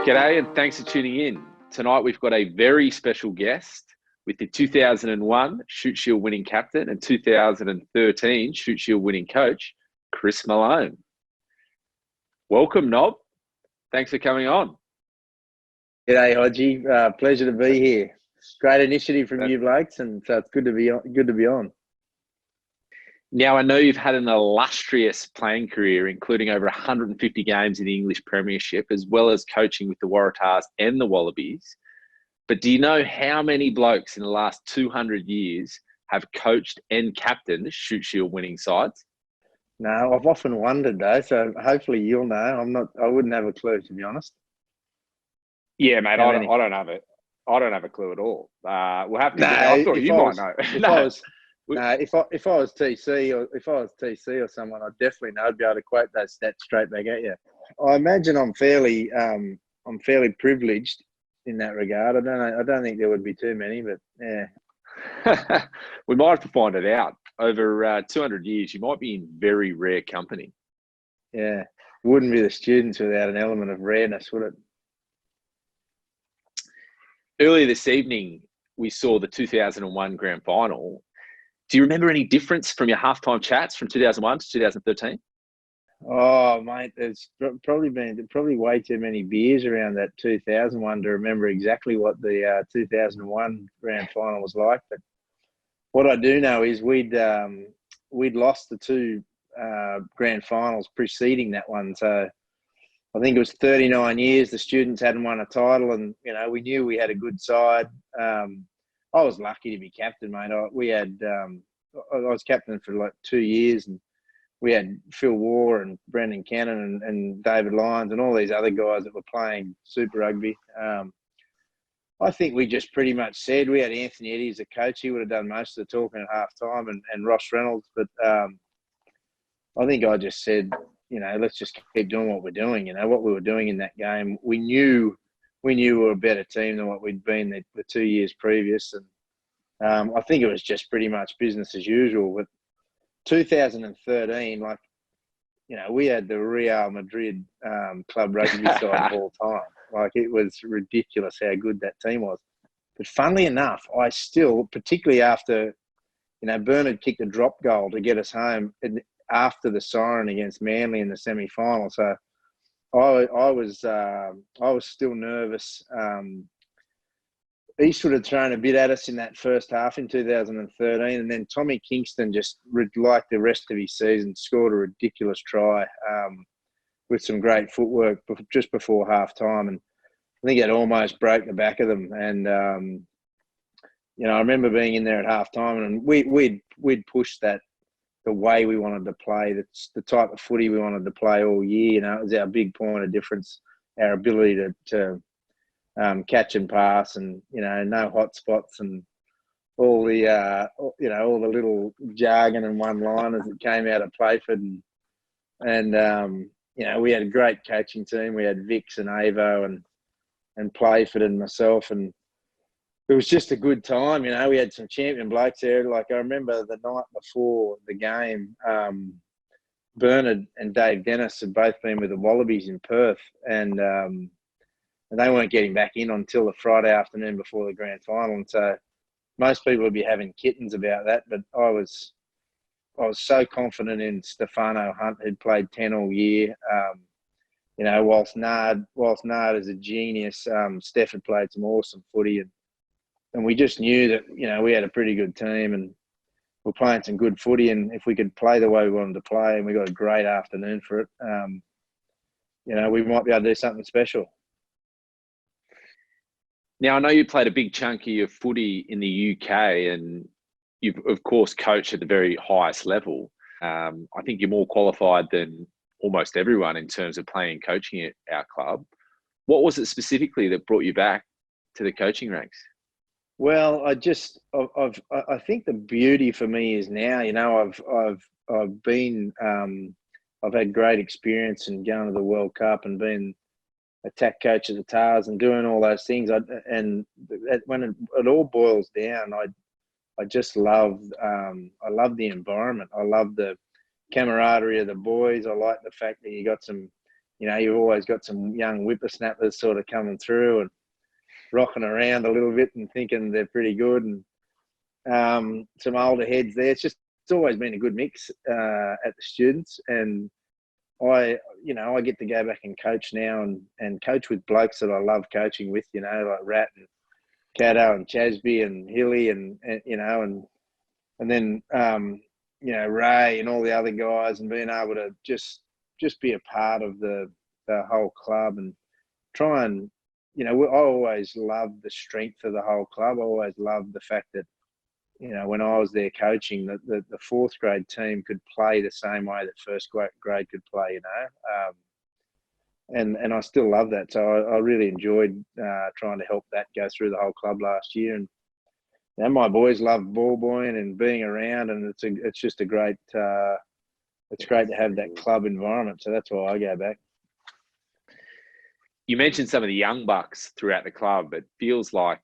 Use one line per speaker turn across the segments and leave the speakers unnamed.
G'day and thanks for tuning in. Tonight we've got a very special guest with the 2001 Shute Shield winning captain and 2013 Shute Shield winning coach, Chris Malone. Welcome, Nob. Thanks for coming on.
G'day, Hodge. Pleasure to be here. Great initiative from you blokes, and so it's good to be on.
Now, I know you've had an illustrious playing career, including over 150 games in the English Premiership, as well as coaching with the Waratahs and the Wallabies. But do you know how many blokes in the last 200 years have coached and captained Shute Shield winning sides?
No, I've often wondered though, so hopefully you'll know. I wouldn't have a clue, to be honest.
Yeah, mate, I don't have it. I don't have a clue at all. We'll have to.
No,
I thought you might know.
If I was TC or someone, I'd definitely know. I'd be able to quote those stats straight back at you. I imagine I'm fairly privileged in that regard. I don't think there would be too many, but yeah.
We might have to find it out. Over 200 years, you might be in very rare company.
Yeah, it wouldn't be the students without an element of rareness, would it?
Earlier this evening, we saw the 2001 grand final. Do you remember any difference from your halftime chats from 2001 to 2013?
Oh, mate, there's probably way too many beers around that 2001 to remember exactly what the 2001 grand final was like. But what I do know is we'd lost the two grand finals preceding that one. So I think it was 39 years the students hadn't won a title, and we knew we had a good side. I was lucky to be captain, mate. I was captain for like 2 years, and we had Phil Waugh and Brendan Cannon and David Lyons and all these other guys that were playing Super Rugby. I think we just pretty much said, we had Anthony Eddy as a coach. He would have done most of the talking at half time, and Ross Reynolds. But I think I just said, let's just keep doing what we're doing. What we were doing in that game, we knew we were a better team than what we'd been the 2 years previous. And I think it was just pretty much business as usual. But 2013, we had the Real Madrid club rugby side of all time. It was ridiculous how good that team was. But funnily enough, I still, particularly after, Bernard kicked a drop goal to get us home after the siren against Manly in the semi-final. So I was still nervous. Eastwood had thrown a bit at us in that first half in 2013, and then Tommy Kingston, just like the rest of his season, scored a ridiculous try with some great footwork just before half time, and I think it almost broke the back of them. And I remember being in there at half time, and we'd pushed that the way we wanted to play. That's the type of footy we wanted to play all year. It was our big point of difference, our ability to catch and pass, and no hot spots, and all the all the little jargon and one-liners that came out of Playford, and we had a great coaching team. We had Vix and Avo and Playford and myself, and it was just a good time. We had some champion blokes there. I remember the night before the game, Bernard and Dave Dennis had both been with the Wallabies in Perth, and they weren't getting back in until the Friday afternoon before the grand final. And so most people would be having kittens about that, but I was so confident in Stefano Hunt, who'd played 10 all year. Whilst Nard is a genius, Steph had played some awesome footy, and we just knew that, we had a pretty good team, and we're playing some good footy, and if we could play the way we wanted to play, and we got a great afternoon for it, we might be able to do something special.
Now, I know you played a big chunk of your footy in the UK, and you've, of course, coached at the very highest level. I think you're more qualified than almost everyone in terms of playing and coaching at our club. What was it specifically that brought you back to the coaching ranks?
Well, I think the beauty for me is now, I've had great experience in going to the World Cup and being attack coach at the Tars and doing all those things. When it all boils down, I just love the environment. I love the camaraderie of the boys. I like the fact that you got some you've always got some young whippersnappers sort of coming through and rocking around a little bit and thinking they're pretty good, and some older heads there. It's always been a good mix at the students, and I get to go back and coach now and coach with blokes that I love coaching with, like Rat and Caddo and Chasby and Hilly and then Ray and all the other guys, and being able to just be a part of the whole club and try and, I always loved the strength of the whole club. I always loved the fact that, when I was there coaching, that the fourth grade team could play the same way that first grade could play, and I still love that. So I really enjoyed trying to help that go through the whole club last year. And my boys love ball boying and being around, and it's just a great, it's great to have that club environment. So that's why I go back.
You mentioned some of the young bucks throughout the club. It feels like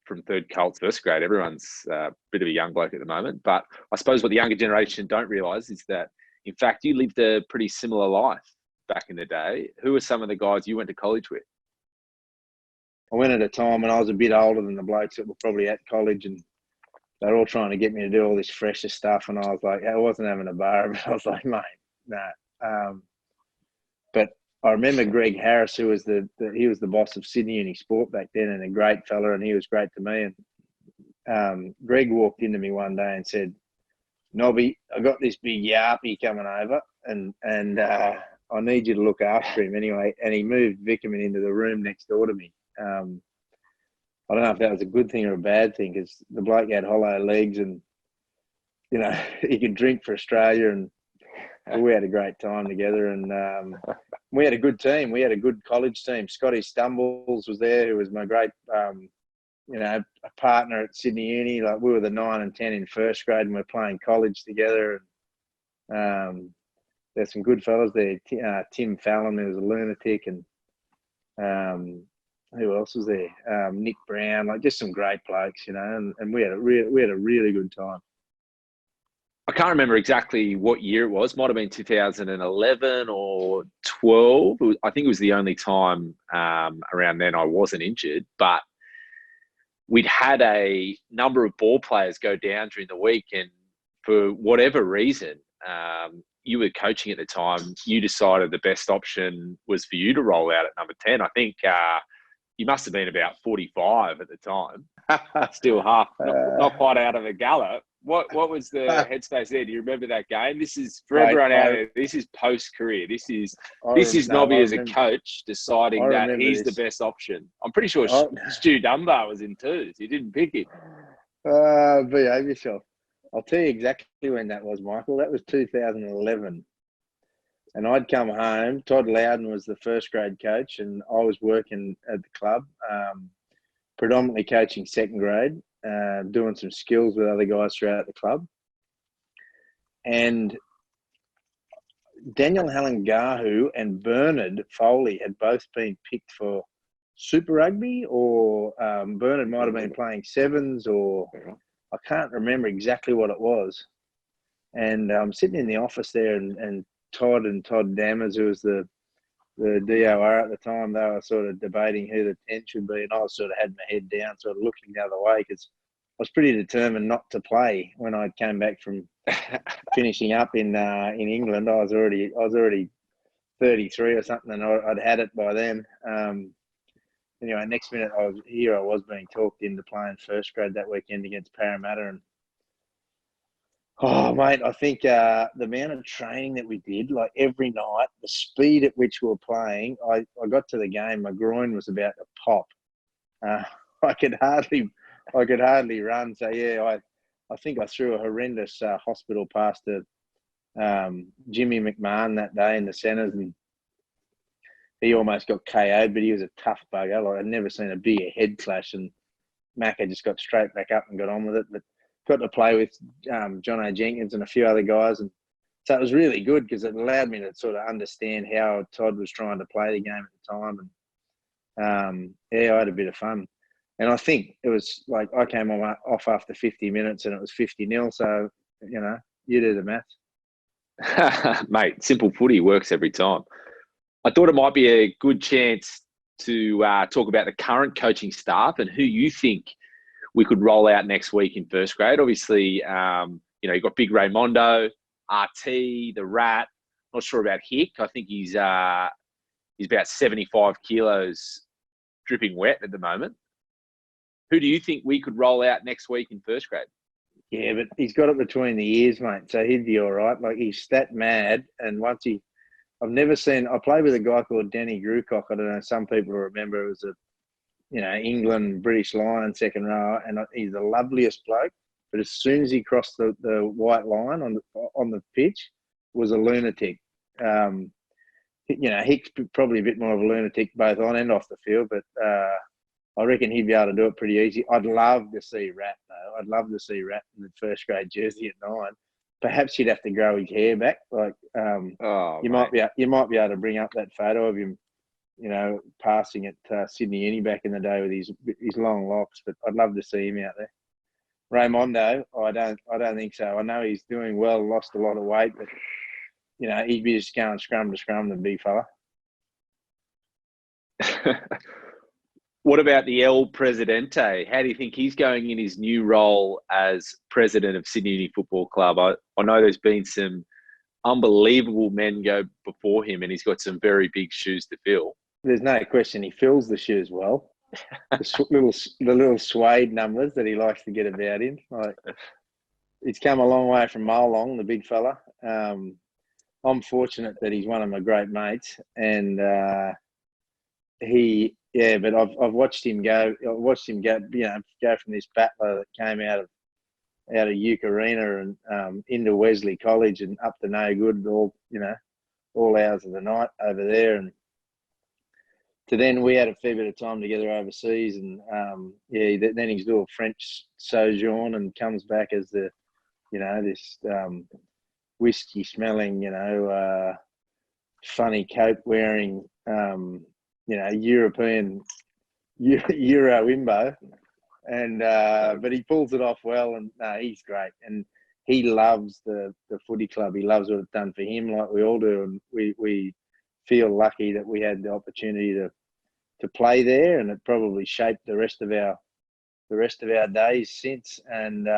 from third cult to first grade, everyone's a bit of a young bloke at the moment. But I suppose what the younger generation don't realise is that, in fact, you lived a pretty similar life back in the day. Who are some of the guys you went to college with?
I went at a time when I was a bit older than the blokes that were probably at college, and they're all trying to get me to do all this fresher stuff. And I was like, I wasn't having a bar, but I was like, mate, nah. But I remember Greg Harris, who was he was the boss of Sydney Uni Sport back then, and a great fella, and he was great to me. And Greg walked into me one day and said, "Nobby, I got this big yarpy coming over, and I need you to look after him anyway." And he moved Vickerman into the room next door to me. I don't know if that was a good thing or a bad thing, because the bloke had hollow legs and, he could drink for Australia, and we had a great time together, and we had a good team. We had a good college team. Scotty Stumbles was there, who was my great, a partner at Sydney Uni. Like, we were the 9 and 10 in first grade, and we're playing college together. And there's some good fellas there. Tim Fallon, who was a lunatic, and who else was there? Nick Brown, like just some great blokes, and we had a really good time.
I can't remember exactly what year it was. Might have been 2011 or 12. I think it was the only time around then I wasn't injured. But we'd had a number of ball players go down during the week, and for whatever reason, you were coaching at the time, you decided the best option was for you to roll out at number 10. I think you must have been about 45 at the time. Still not quite out of a gallop. What was the headspace there? Do you remember that game? This is for everyone out there. This is post-career. This is Nobby as a coach deciding that he's the best option. I'm pretty sure Stu Dunbar was in twos. You didn't pick him.
Behave yourself. I'll tell you exactly when that was, Michael. That was 2011. And I'd come home. Todd Loudon was the first grade coach, and I was working at the club, predominantly coaching second grade, doing some skills with other guys throughout the club. And Daniel Halangahu and Bernard Foley had both been picked for Super Rugby, or Bernard might have been playing sevens, or I can't remember exactly what it was. And I'm sitting in the office there, and Todd Dammers, who was the DOR at the time, they were sort of debating who the 10 should be, and I sort of had my head down, sort of looking the other way, because I was pretty determined not to play when I came back from finishing up in England. I was already 33 or something, and I'd had it by then. Anyway, next minute I was being talked into playing first grade that weekend against Parramatta, and oh, mate, I think the amount of training that we did, like every night, the speed at which we were playing, I got to the game, my groin was about to pop. I could hardly run. So yeah, I think I threw a horrendous hospital pass to Jimmy McMahon that day in the centres, and he almost got KO'd, but he was a tough bugger. Like, I'd never seen a bigger head clash, and Macca just got straight back up and got on with it. But got to play with John O. Jenkins and a few other guys, and so it was really good because it allowed me to sort of understand how Todd was trying to play the game at the time. And yeah, I had a bit of fun. And I think it was like I came off after 50 minutes and it was 50-0. So, you do the maths.
Mate, simple footy works every time. I thought it might be a good chance to talk about the current coaching staff and who you think we could roll out next week in first grade. Obviously, you've got Big Raymondo, RT, the Rat. Not sure about Hick. I think he's about 75 kilos dripping wet at the moment. Who do you think we could roll out next week in first grade?
Yeah, but he's got it between the ears, mate, so he'd be all right. Like, he's stat mad, and I've never seen, I played with a guy called Danny Grucock. I don't know, some people remember, it was England, British Lion, second row, and he's the loveliest bloke. But as soon as he crossed the white line on the pitch, was a lunatic. Hick's probably a bit more of a lunatic both on and off the field, but I reckon he'd be able to do it pretty easy. I'd love to see Rat, though. I'd love to see Rat in the first grade jersey at 9. Perhaps he'd have to grow his hair back. Like, you might be able to bring up that photo of him, passing at Sydney Uni back in the day with his long locks. But I'd love to see him out there. Raymondo, I don't think so. I know he's doing well, lost a lot of weight, but he'd be just going scrum to scrum, the big fella.
What about the El Presidente? How do you think he's going in his new role as president of Sydney Uni Football Club? I know there's been some unbelievable men go before him, and he's got some very big shoes to fill.
There's no question he fills the shoes well. the little suede numbers that he likes to get about in. Like, he's come a long way from Molong, the big fella. I'm fortunate that he's one of my great mates, and but I've watched him go. I watched him go. Go from this battler that came out of Uke Arena and into Wesley College and up to no good, all hours of the night over there, and to then we had a fair bit of time together overseas, and then he's doing a French sojourn and comes back as the, this whiskey smelling, funny coat wearing, European Euro imbo, and but he pulls it off well, and he's great, and he loves the footy club. He loves what it's done for him, like we all do, and we feel lucky that we had the opportunity to play there, and it probably shaped the rest of our days since. And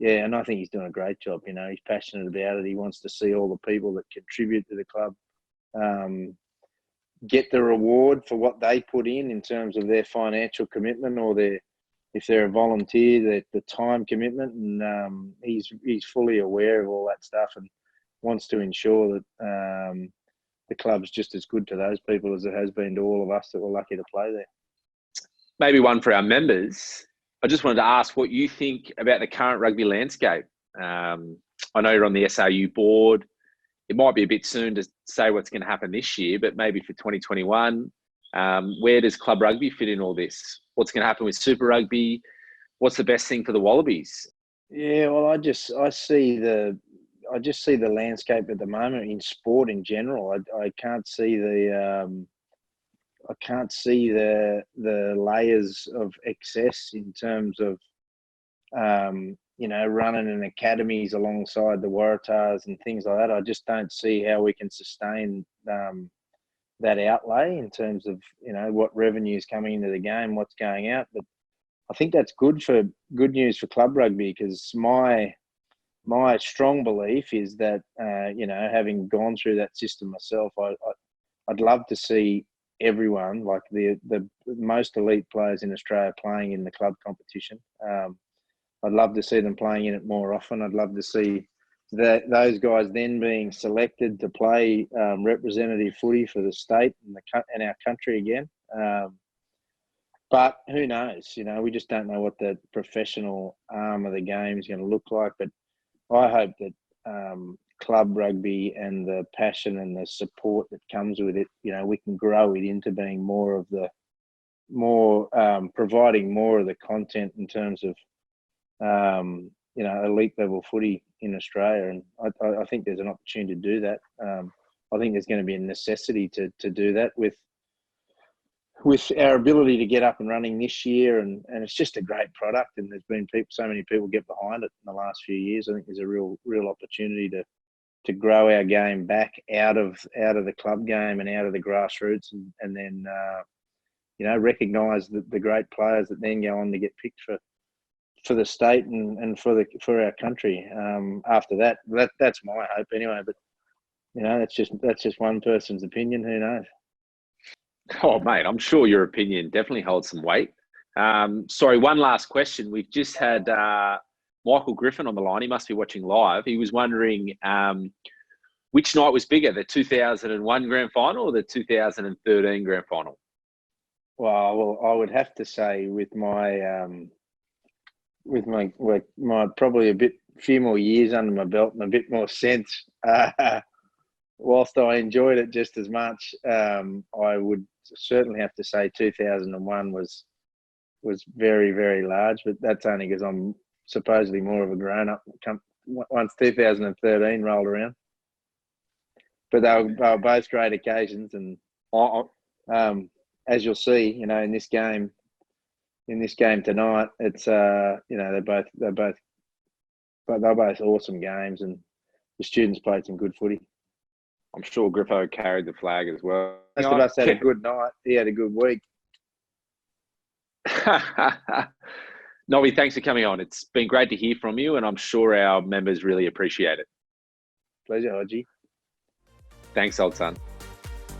and I think he's doing a great job. He's passionate about it. He wants to see all the people that contribute to the club get the reward for what they put in terms of their financial commitment, or if they're a volunteer, the time commitment. And he's fully aware of all that stuff and wants to ensure that the club's just as good to those people as it has been to all of us that were lucky to play there.
Maybe one for our members. I just wanted to ask what you think about the current rugby landscape. I know you're on the SRU board. It might be a bit soon to say what's going to happen this year, but maybe for 2021, where does club rugby fit in all this? What's going to happen with Super Rugby? What's the best thing for the Wallabies?
Yeah, well, I just see the landscape at the moment in sport in general. I can't see the layers of excess in terms of running in academies alongside the Waratahs and things like that. I just don't see how we can sustain that outlay in terms of what revenue is coming into the game, what's going out. But I think that's good news for club rugby, because my strong belief is that having gone through that system myself, I'd love to see everyone, like the most elite players in Australia, playing in the club competition. I'd love to see them playing in it more often. I'd love to see those guys then being selected to play representative footy for the state and our country again. But who knows? We just don't know what the professional arm of the game is going to look like. But I hope that club rugby and the passion and the support that comes with it, we can grow it into being providing more of the content in terms of elite level footy in Australia. And I think there's an opportunity to do that. I think there's going to be a necessity to do that with our ability to get up and running this year, and it's just a great product, and there's been so many people get behind it in the last few years. I think there's a real opportunity to grow our game back out of the club game and out of the grassroots, and then recognise the great players that then go on to get picked for the state and for our country. After that's my hope anyway. But that's just one person's opinion. Who knows?
Oh, mate, I'm sure your opinion definitely holds some weight. Sorry, one last question. We've just had Michael Griffin on the line. He must be watching live. He was wondering which night was bigger, the 2001 grand final or the 2013 grand final?
Well, I would have to say with my probably few more years under my belt and a bit more sense. Whilst I enjoyed it just as much, I would certainly have to say 2001 was very, very large, but that's only because I'm supposedly more of a grown-up once 2013 rolled around. But they were both great occasions, and as you'll see, in this game tonight, it's they're both awesome games, and the students played some good footy.
I'm sure Griffo carried the flag as well.
Most of us had a good night. He had a good week.
Nobby, thanks for coming on. It's been great to hear from you, and I'm sure our members really appreciate it.
Pleasure, Hodgie.
Thanks, old son.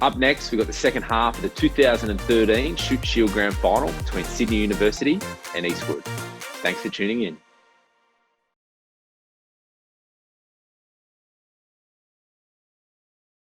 Up next, we've got the second half of the 2013 Shute Shield Grand Final between Sydney University and Eastwood. Thanks for tuning in.